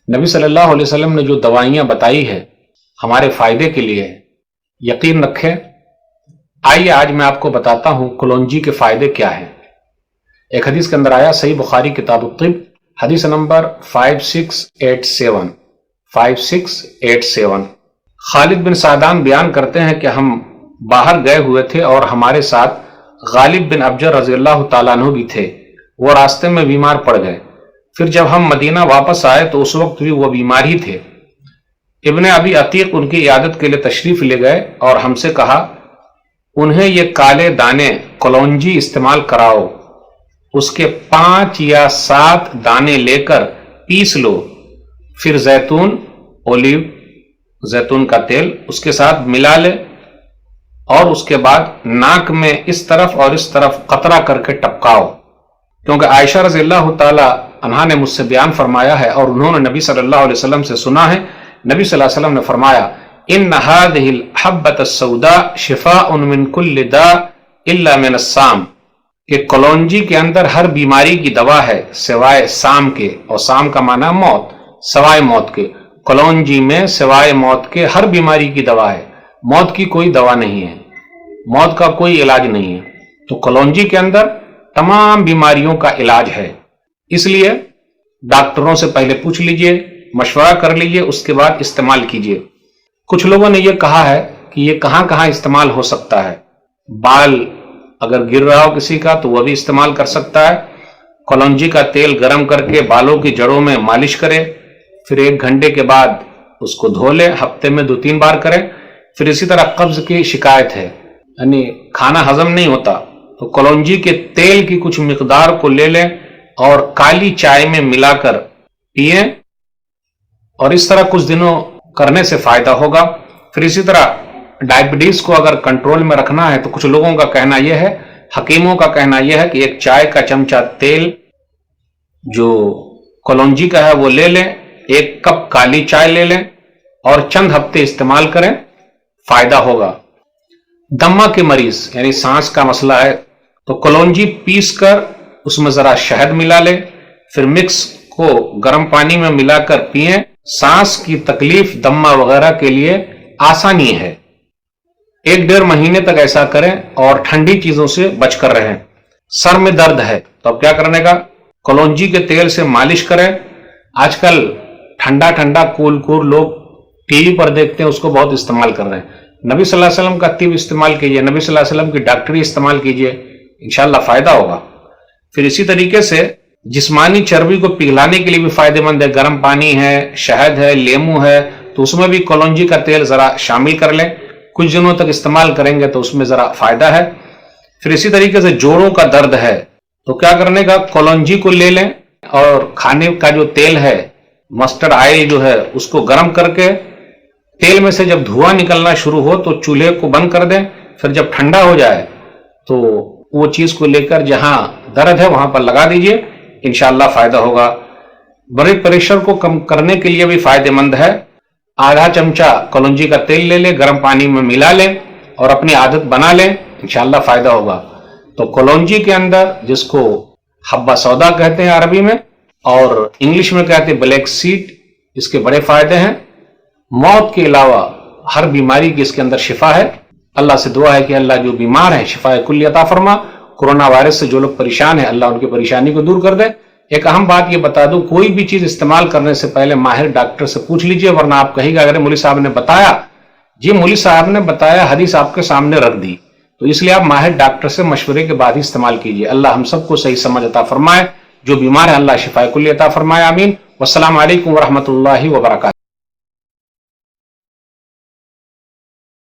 نبی صلی اللہ علیہ وسلم نے جو دوائیاں بتائی ہے ہمارے فائدے کے لیے یقین رکھیں۔ آئیے آج میں آپ کو بتاتا ہوں کلونجی کے فائدے کیا ہیں۔ ایک حدیث کے اندر آیا، صحیح بخاری کتاب الطب، حدیث نمبر 5687 خالد بن سعدان بیان کرتے ہیں کہ ہم باہر گئے ہوئے تھے اور ہمارے ساتھ غالب بن ابجر رضی اللہ تعالیٰ عنہ بھی تھے۔ وہ راستے میں بیمار پڑ گئے، پھر جب ہم مدینہ واپس آئے تو اس وقت بھی وہ بیمار ہی تھے۔ ابن ابی عتیق ان کی عیادت کے لیے تشریف لے گئے اور ہم سے کہا انہیں یہ کالے دانے کلونجی استعمال کراؤ، اس کے 5 یا 7 دانے لے کر پیس لو، پھر زیتون کا تیل اس کے ساتھ ملا لے اور اس کے بعد ناک میں اس طرف اور اس طرف قطرہ کر کے ٹپکاؤ، کیونکہ عائشہ رضی اللہ تعالی عنہا نے مجھ سے بیان فرمایا ہے اور انہوں نے نبی صلی اللہ علیہ وسلم سے سنا ہے، نبی صلی اللہ علیہ وسلم نے فرمایا ان هذه الحبۃ السوداء شفاء من كل داء الا من السام، کہ کلونجی کے اندر ہر بیماری کی دوا ہے سوائے سام کے، اور سام کا معنی موت، سوائے موت کے۔ کلونجی میں سوائے موت کے ہر بیماری کی دوا ہے، موت کی کوئی دوا نہیں ہے، موت کا کوئی علاج نہیں ہے۔ تو کلونجی کے اندر تمام بیماریوں کا علاج ہے، اس لیے ڈاکٹروں سے پہلے پوچھ لیجئے، مشورہ کر لیجئے، اس کے بعد استعمال کیجئے۔ کچھ لوگوں نے یہ کہا ہے کہ یہ کہاں کہاں استعمال ہو سکتا ہے، بال اگر گر رہا ہو کسی کا تو وہ بھی استعمال کر سکتا ہے۔ کلونجی کا تیل گرم کر کے بالوں کی جڑوں میں مالش کرے، پھر 1 گھنٹے کے بعد اس کو دھو لے، ہفتے میں 2-3 بار کرے۔ پھر اسی طرح قبض کی شکایت ہے، یعنی کھانا ہضم نہیں ہوتا، تو کلونجی کے تیل کی کچھ مقدار کو لے لیں اور کالی چائے میں ملا کر پئیں، اور اس طرح کچھ دنوں کرنے سے فائدہ ہوگا۔ پھر اسی طرح ڈائبٹیز کو اگر کنٹرول میں رکھنا ہے تو کچھ لوگوں کا کہنا یہ ہے، حکیموں کا کہنا یہ ہے کہ 1 چائے کا چمچہ تیل جو کلونجی کا ہے وہ لے لیں، 1 کپ کالی چائے لے لیں اور چند ہفتے استعمال کریں، فائدہ ہوگا۔ دمہ کے مریض یعنی سانس کا مسئلہ ہے تو کلونجی پیس کر اس میں ذرا شہد ملا لے، پھر مکس کو گرم پانی میں ملا کر پئیں۔ سانس کی تکلیف، دمہ وغیرہ کے لیے آسانی ہے۔ 1-1.5 مہینے تک ایسا کریں اور ٹھنڈی چیزوں سے بچ کر رہیں۔ سر میں درد ہے تو اب کیا کرنے کا، کلونجی کے تیل سے مالش کریں۔ آج کل ٹھنڈا کول لوگ ٹی وی پر دیکھتے ہیں، اس کو بہت استعمال کر رہے ہیں۔ نبی صلی اللہ علیہ وسلم کا طب استعمال کیجئے، نبی صلی اللہ علیہ وسلم کی ڈاکٹری استعمال کیجئے، انشاءاللہ فائدہ ہوگا۔ پھر اسی طریقے سے جسمانی چربی کو پگھلانے کے لیے بھی فائدہ مند ہے، گرم پانی ہے، شہد ہے، لیمو ہے، تو اس میں بھی کلونجی کا تیل ذرا شامل کر لیں، کچھ دنوں تک استعمال کریں گے تو اس میں ذرا فائدہ ہے۔ پھر اسی طریقے سے جوڑوں کا درد ہے تو کیا کرنے کا، کلونجی کو لے لیں اور کھانے کا جو تیل ہے، مسٹرڈ آئل جو ہے، اس کو گرم کر کے تیل میں سے جب دھواں نکلنا شروع ہو تو چولہے کو بند کر دیں، پھر جب ٹھنڈا ہو جائے تو وہ چیز کو لے کر جہاں درد ہے وہاں پر لگا دیجئے، انشاءاللہ فائدہ ہوگا۔ بلڈ پریشر کو کم کرنے کے لیے بھی فائدہ مند ہے۔ آدھا چمچہ کلونجی کا تیل لے لیں، گرم پانی میں ملا لیں اور اپنی عادت بنا لیں، انشاءاللہ فائدہ ہوگا۔ تو کلونجی کے اندر، جس کو حبہ سودا کہتے ہیں عربی میں اور انگلش میں کہتے ہیں بلیک سیڈ، اس کے بڑے فائدے ہیں۔ موت کے علاوہ ہر بیماری کی اس کے اندر شفا ہے۔ اللہ سے دعا ہے کہ اللہ جو بیمار ہیں شفا کلی عطا فرما۔ کورونا وائرس سے جو لوگ پریشان ہیں اللہ ان کی پریشانی کو دور کر دے۔ ایک اہم بات یہ بتا دوں، کوئی بھی چیز استعمال کرنے سے پہلے ماہر ڈاکٹر سے پوچھ لیجئے، ورنہ آپ کہیے گا اگر مولوی صاحب نے بتایا، جی مولوی صاحب نے بتایا، حدیث آپ کے سامنے رکھ دی، تو اس لیے آپ ماہر ڈاکٹر سے مشورے کے بعد ہی استعمال کیجئے۔ اللہ ہم سب کو صحیح سمجھ عطا فرمائے، جو بیمار ہے اللہ شفا کلی عطا فرمائے، آمین۔ والسلام علیکم ورحمۃ اللہ وبرکاتہ۔